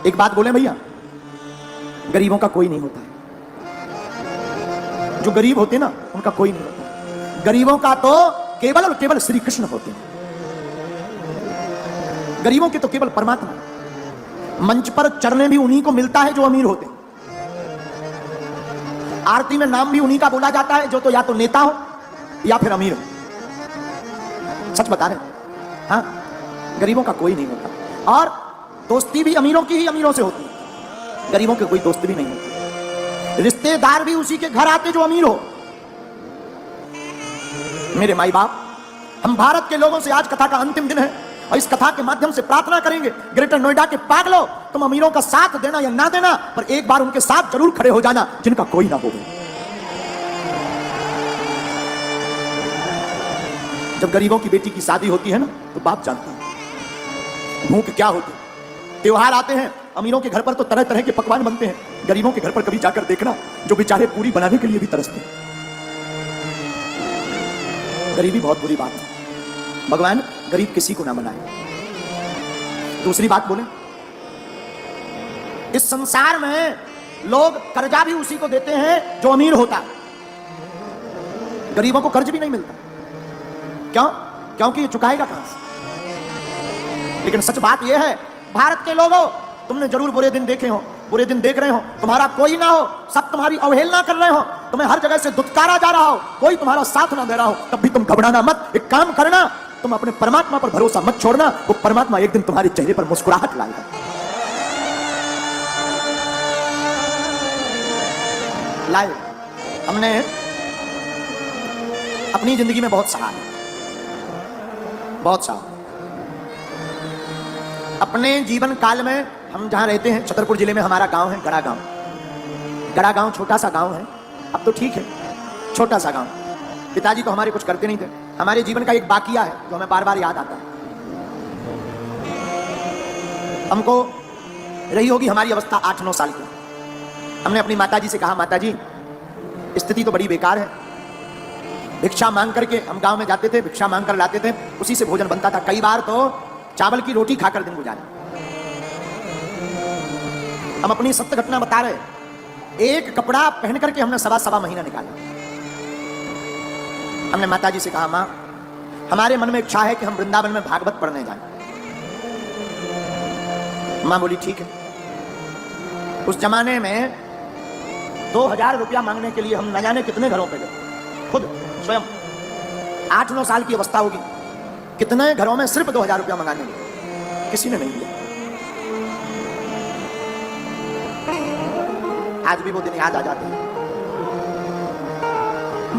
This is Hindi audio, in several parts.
एक बात बोले भैया, गरीबों का कोई नहीं होता है। जो गरीब होते ना उनका कोई नहीं होता। गरीबों का तो केवल और केवल श्री कृष्ण होते हैं। गरीबों के तो केवल परमात्मा। मंच पर चढ़ने भी उन्हीं को मिलता है जो अमीर होते हैं। आरती में नाम भी उन्हीं का बोला जाता है जो तो या तो नेता हो या फिर अमीर हो। सच बता रहे हाँ, गरीबों का कोई नहीं होता। और दोस्ती भी अमीरों की ही अमीरों से होती है, गरीबों के कोई दोस्त भी नहीं होती। रिश्तेदार भी उसी के घर आते जो अमीर हो। मेरे माई बाप, हम भारत के लोगों से आज कथा का अंतिम दिन है और इस कथा के माध्यम से प्रार्थना करेंगे, ग्रेटर नोएडा के पागलों, तुम अमीरों का साथ देना या ना देना, पर एक बार उनके साथ जरूर खड़े हो जाना जिनका कोई ना हो। जब गरीबों की बेटी की शादी होती है ना, तो बाप जानता है भूख क्या होती है। त्योहार आते हैं, अमीरों के घर पर तो तरह तरह के पकवान बनते हैं, गरीबों के घर पर कभी जाकर देखना, जो बेचारे पूरी बनाने के लिए भी तरसते हैं। गरीबी बहुत बुरी बात है, भगवान गरीब किसी को ना बनाए। दूसरी बात बोले, इस संसार में लोग कर्जा भी उसी को देते हैं जो अमीर होता है। गरीबों को कर्ज भी नहीं मिलता। क्यों? क्योंकि ये चुकाएगा कहां से। लेकिन सच बात यह है, भारत के लोगों, तुमने जरूर बुरे दिन देखे हो, बुरे दिन देख रहे हो, तुम्हारा कोई ना हो, सब तुम्हारी अवहेलना कर रहे हो, तुम्हें हर जगह से दुत्कारा जा रहा हो, कोई तुम्हारा साथ ना दे रहा हो, तब भी तुम घबराना मत। एक काम करना, तुम अपने परमात्मा पर भरोसा मत छोड़ना, वो परमात्मा एक दिन तुम्हारे चेहरे पर मुस्कुराहट लाएगा। लाए हमने अपनी जिंदगी में बहुत सहा है, बहुत सहा। अपने जीवन काल में हम जहां रहते हैं, छतरपुर जिले में हमारा गांव है, गड़ा गांव। गड़ा गांव छोटा सा गांव है, अब तो ठीक है, छोटा सा गांव। पिताजी तो हमारे कुछ करते नहीं थे। हमारे जीवन का एक बाकिया है जो हमें बार बार याद आता है। हमको रही होगी हमारी अवस्था 8-9 साल की। हमने अपनी माताजी से कहा, माताजी स्थिति तो बड़ी बेकार है। भिक्षा मांग करके हम गांव में जाते थे, भिक्षा मांग कर लाते थे, उसी से भोजन बनता था। कई बार तो चावल की रोटी खाकर दिन गुजारे। हम अपनी सत्य घटना बता रहे। एक कपड़ा पहन करके हमने सवा महीना निकाला। हमने माताजी से कहा, मां हमारे मन में इच्छा है कि हम वृंदावन में भागवत पढ़ने जाएं। मां बोली ठीक है। उस जमाने में 2000 रुपया मांगने के लिए हम न जाने कितने घरों पे गए, खुद स्वयं। 8-9 साल की अवस्था होगी, कितने घरों में सिर्फ 2000 रुपया मंगाने लगे, किसी ने नहीं दिया। आज भी वो दिन याद आ जाते हैं।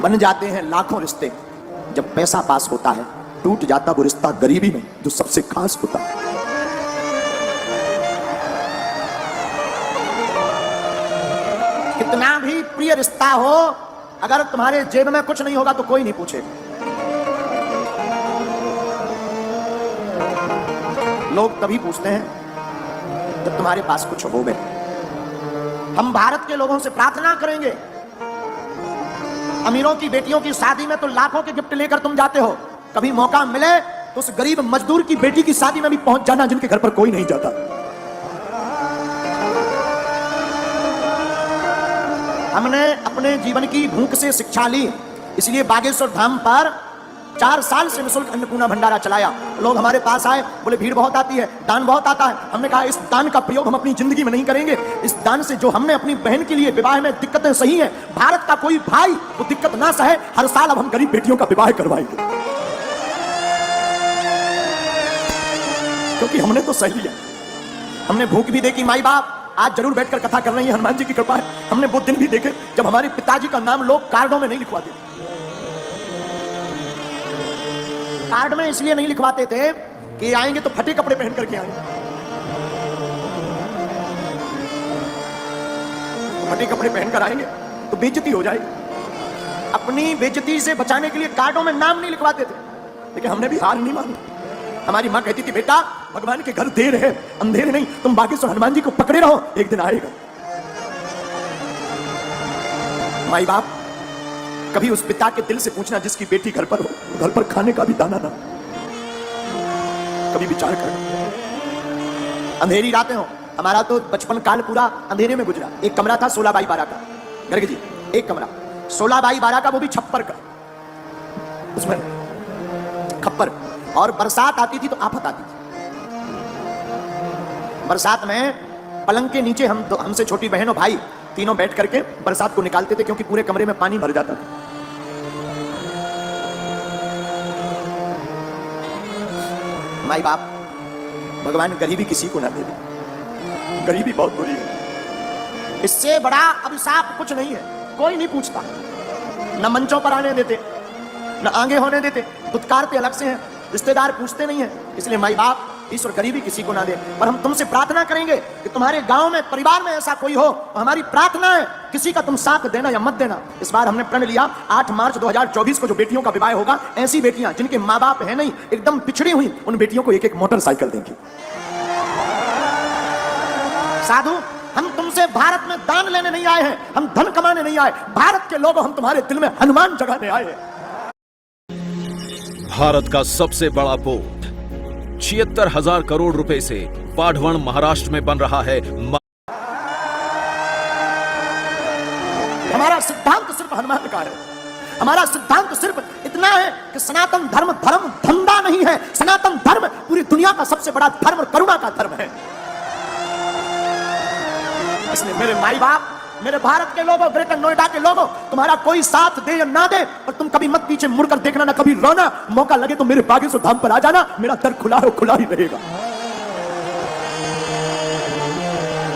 बन जाते हैं लाखों रिश्ते, जब पैसा पास होता है टूट जाता वो रिश्ता गरीबी में जो सबसे खास होता है। कितना भी प्रिय रिश्ता हो, अगर तुम्हारे जेब में कुछ नहीं होगा तो कोई नहीं पूछेगा। लोग तभी पूछते हैं जब तुम्हारे पास कुछ हो गए। हम भारत के लोगों से प्रार्थना करेंगे, अमीरों की बेटियों की शादी में तो लाखों के गिफ्ट लेकर तुम जाते हो, कभी मौका मिले तो उस गरीब मजदूर की बेटी की शादी में भी पहुंच जाना जिनके घर पर कोई नहीं जाता। हमने अपने जीवन की भूख से शिक्षा ली, इसलिए बागेश्वर धाम पर 4 साल से निःशुल्क अन्नपूर्णा भंडारा चलाया। लोग हमारे पास आए, बोले भीड़ बहुत आती है, दान बहुत आता है। हमने कहा इस दान का प्रयोग हम अपनी जिंदगी में नहीं करेंगे। इस दान से जो हमने अपनी बहन के लिए विवाह में दिक्कतें सही हैं, भारत का कोई भाई वो दिक्कत ना सहे। हर साल अब हम गरीब बेटियों का विवाह करवाएंगे, क्योंकि हमने तो सही लिया। हमने भूख भी देखी। माई बाप आज जरूर बैठकर कथा कर रही है, हनुमान जी की कृपा है। हमने वो दिन भी देखे जब हमारे पिताजी का नाम लोग कार्डों में नहीं लिखवाते। कार्ड में इसलिए नहीं लिखवाते थे कि आएंगे तो फटे कपड़े पहन करके आएंगे। फटे कपड़े पहनकर आएंगे तो बेइज्जती हो जाएगी। अपनी बेइज्जती से बचाने के लिए कार्डों में नाम नहीं लिखवाते थे। लेकिन हमने भी हार नहीं मानी। हमारी मां कहती थी, बेटा भगवान के घर देर है अंधेर नहीं, तुम बागेश्वर हनुमान जी को पकड़े रहो, एक दिन आएगा। माई बाप कभी उस पिता के दिल से पूछना जिसकी बेटी घर पर हो, घर पर खाने का भी दाना ना। कभी विचार कर, अंधेरी रातें हो, हमारा तो बचपन काल पूरा अंधेरे में गुजरा। एक कमरा था 16 बाई 12 का, गर्ग जी, एक कमरा 16 बाई 12 का, वो भी छप्पर का, उसमें खप्पर। और बरसात आती थी तो आफत आती थी। बरसात में पलंग के नीचे हमसे छोटी बहन और भाई तीनों बैठ करके बरसात को निकालते थे, क्योंकि पूरे कमरे में पानी भर जाता था। माई बाप, भगवान गरीबी किसी को ना दे दे, गरीबी बहुत बुरी है। इससे बड़ा अभिशाप कुछ नहीं है। कोई नहीं पूछता, न मंचों पर आने देते, न आगे होने देते, दुत्कारते अलग से हैं, रिश्तेदार पूछते नहीं हैं। इसलिए माई बाप, ईश्वर गरीबी किसी को ना दे। और हम तुमसे प्रार्थना करेंगे कि तुम्हारे गांव में, परिवार में ऐसा कोई हो, तो हमारी प्रार्थना है किसी का तुम साथ देना या मत देना। इस बार हमने प्रण लिया 8 मार्च 2024 को जो बेटियों का विवाह होगा, ऐसी बेटियां जिनके माँ बाप है नहीं, एकदम पिछड़ी हुई, उन बेटियों को एक एक मोटरसाइकिल देंगे। साधु, हम तुमसे भारत में दान लेने नहीं आए हैं, हम धन कमाने नहीं आए। भारत के लोगों, हम तुम्हारे दिल में हनुमान जगाने आए हैं। भारत का सबसे बड़ा पोर्ट 76,000 करोड़ रुपए से पाढवण महाराष्ट्र में बन रहा है। हमारा सिद्धांत सिर्फ हनुमान का है। हमारा सिद्धांत सिर्फ इतना है कि सनातन धर्म धंधा नहीं है। सनातन धर्म पूरी दुनिया का सबसे बड़ा धर्म और करुणा का धर्म है। इसलिए मेरे माई बाप, मेरे भारत के लोगों, ग्रेटर नोएडा के लोगों, तुम्हारा कोई साथ दे या ना दे, पर तुम कभी मत पीछे मुड़कर देखना, ना कभी रोना। मौका लगे तो मेरे बागेश्वर धाम पर आ जाना, मेरा दर खुला है, खुला ही रहेगा।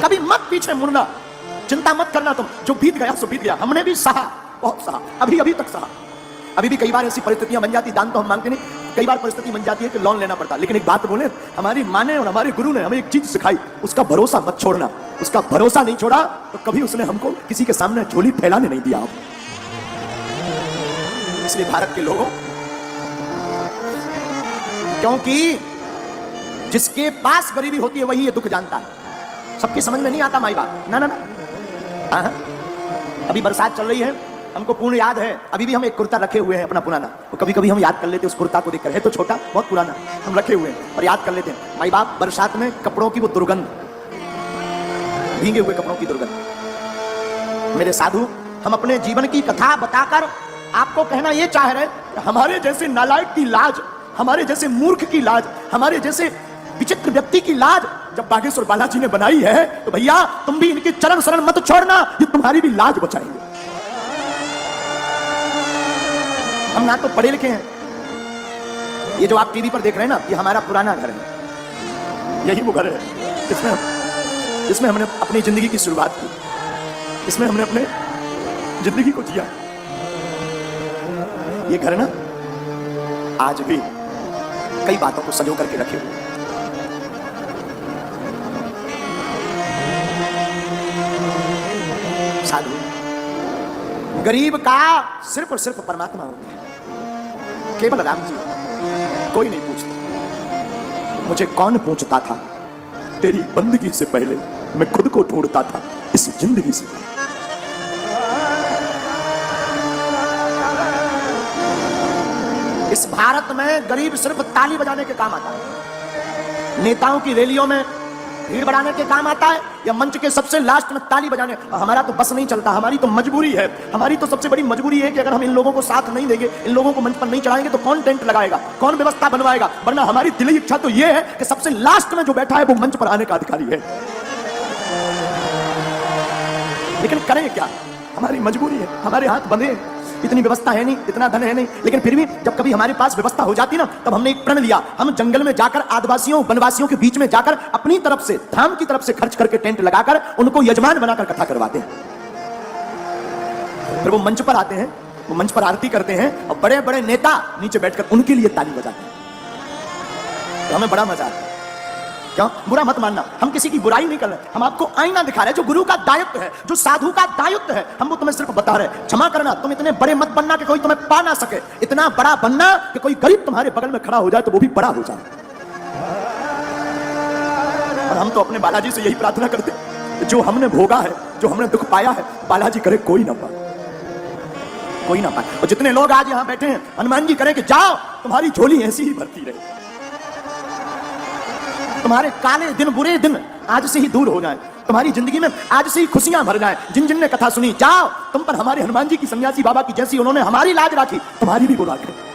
कभी मत पीछे मुड़ना, चिंता मत करना तुम। जो बीत गया सो बीत गया। हमने भी सहा, बहुत सहा, अभी तक सहा। अभी भी कई बार ऐसी परिस्थितियां बन जाती, दान तो हम मांगते नहीं, कई बार परिस्थिति बन जाती है कि लोन लेना पड़ता। लेकिन एक बात बोले, हमारी माँ ने और हमारे गुरु ने हमें एक चीज सिखाई, उसका भरोसा मत छोड़ना। उसका भरोसा नहीं छोड़ा तो कभी उसने हमको किसी के सामने झोली फैलाने नहीं दिया। इसलिए भारत के लोगों, क्योंकि जिसके पास गरीबी होती है वही ये दुख जानता है। सबकी समझ में नहीं आता माई बाप, ना ना ना। अभी बरसात चल रही है, हमको पूर्ण याद है, अभी भी हम एक कुर्ता रखे हुए हैं अपना पुराना। तो कभी कभी हम याद कर लेते उस कुर्ता को देखकर, है तो छोटा, बहुत पुराना, हम रखे हुए हैं और याद कर लेते हैं। माई बाप, बरसात में कपड़ों की वो दुर्गंध, भीगे हुए कपड़ों की दुर्गंध। मेरे साधु, हम अपने जीवन की कथा बताकर आपको कहना यह चाह रहे हैं, हमारे जैसे नालायक की लाज, हमारे जैसे मूर्ख की लाज, हमारे जैसे विचित्र व्यक्ति की लाज जब बागेश्वर बालाजी ने बनाई है, तो भैया तुम भी इनके चरण शरण मत छोड़ना, ये तुम्हारी भी लाज बचाएंगे। हम ना तो पढ़े लिखे हैं, ये जो आप टीवी पर देख रहे हैं ना, ये हमारा पुराना घर है। यही वो घर है जिसमें हमने अपनी जिंदगी की शुरुआत की, इसमें हमने अपने जिंदगी को जिया। ये घर ना आज भी कई बातों को संजो करके रखे हुए। साधु, गरीब का सिर्फ और सिर्फ परमात्मा होता है, केवल राम जी। कोई नहीं पूछता। मुझे कौन पूछता था? तेरी बंदगी से पहले मैं खुद को ढूंढता था इस जिंदगी से। इस भारत में गरीब सिर्फ ताली बजाने के काम आता है, नेताओं की रैलियों में भीड़ बढ़ाने के काम आता है, या मंच के सबसे लास्ट में ताली बजाने। हमारा तो बस नहीं चलता, हमारी तो मजबूरी है। हमारी तो सबसे बड़ी मजबूरी है कि अगर हम इन लोगों को साथ नहीं देंगे, इन लोगों को मंच पर नहीं चढ़ाएंगे, तो कौन टेंट लगाएगा, कौन व्यवस्था बनवाएगा? वरना हमारी दिली इच्छा तो यह है कि सबसे लास्ट में जो बैठा है वो मंच पर आने का अधिकारी है। लेकिन करें क्या, हमारी मजबूरी है, हमारे हाथ बंधे, इतनी व्यवस्था है नहीं, इतना धन है नहीं। लेकिन फिर भी जब कभी हमारे पास व्यवस्था हो जाती ना, तब हमने एक प्रण लिया, हम जंगल में जाकर आदिवासियों वनवासियों के बीच में जाकर अपनी तरफ से, धाम की तरफ से खर्च करके टेंट लगाकर उनको यजमान बनाकर कथा करवाते हैं। फिर वो मंच पर आते हैं, वो मंच पर आरती करते हैं और बड़े बड़े नेता नीचे बैठकर उनके लिए ताली बजाते हैं। तो हमें बड़ा मजा आता है। क्यों? बुरा मत मानना, हम किसी की बुराई नहीं कर रहे, हम आपको आईना दिखा रहे हैं, जो गुरु का दायित्व है, जो साधु का दायित्व है, हम वो तुम्हें सिर्फ बता रहे हैं। क्षमा करना, तुम इतने बड़े मत बनना कि कोई तुम्हें पा ना सके, इतना बड़ा बनना कि कोई गरीब तुम्हारे बगल में खड़ा हो जाए तो वो भी बड़ा हो जाए। और हम तो अपने बालाजी से यही प्रार्थना करते हैं, जो हमने भोगा है, जो हमने दुख पाया है, बालाजी करे कोई ना पाए, कोई ना पाए। और जितने लोग आज यहां बैठे हैं, हनुमान जी करे कि जाओ तुम्हारी झोली ऐसी ही भरती रहे, तुम्हारे काले दिन, बुरे दिन आज से ही दूर हो जाएं, तुम्हारी जिंदगी में आज से ही खुशियां भर जाएं। जिन जिन ने कथा सुनी, जाओ तुम पर हमारे हनुमान जी की, सन्यासी बाबा की जैसी उन्होंने हमारी लाज राखी, तुम्हारी भी बुला करें।